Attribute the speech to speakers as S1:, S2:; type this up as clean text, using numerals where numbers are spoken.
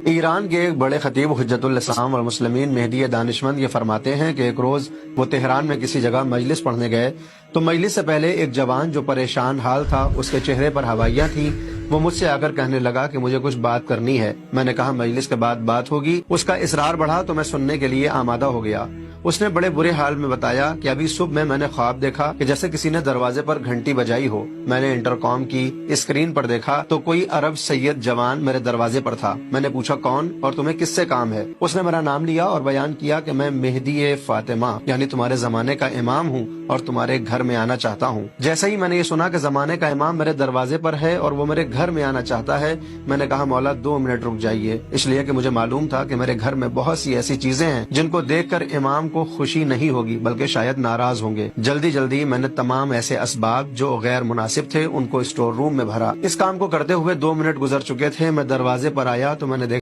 S1: ایران کے ایک بڑے خطیب حجت الاسلام والمسلمین مہدی دانشمند یہ فرماتے ہیں کہ ایک روز وہ تہران میں کسی جگہ مجلس پڑھنے گئے تو مجلس سے پہلے ایک جوان جو پریشان حال تھا، اس کے چہرے پر ہوائیاں تھیں، وہ مجھ سے آ کر کہنے لگا کہ مجھے کچھ بات کرنی ہے۔ میں نے کہا مجلس کے بعد بات ہوگی۔ اس کا اصرار بڑھا تو میں سننے کے لیے آمادہ ہو گیا۔ اس نے بڑے برے حال میں بتایا کہ ابھی صبح میں نے خواب دیکھا کہ جیسے کسی نے دروازے پر گھنٹی بجائی ہو۔ میں نے انٹرکام کی اسکرین پر دیکھا تو کوئی عرب سید جوان میرے دروازے پر تھا۔ میں نے پوچھا کون اور تمہیں کس سے کام ہے؟ اس نے میرا نام لیا اور بیان کیا کہ میں مہدی فاطمہ یعنی تمہارے زمانے کا امام ہوں اور تمہارے گھر میں آنا چاہتا ہوں۔ جیسے ہی میں نے یہ سنا کہ زمانے کا امام میرے دروازے پر ہے اور وہ میرے گھر میں آنا چاہتا ہے، میں نے کہا مولا 2 منٹ رک جائیے، اس لیے کہ مجھے معلوم تھا کہ میرے گھر میں بہت سی ایسی چیزیں ہیں جن کو دیکھ کر امام کو خوشی نہیں ہوگی بلکہ شاید ناراض ہوں گے۔ جلدی میں نے تمام ایسے اسباب جو غیر مناسب تھے ان کو اسٹور روم میں بھرا۔ اس کام کو کرتے ہوئے 2 منٹ گزر چکے تھے۔ میں دروازے پر آیا تو میں نے دیکھا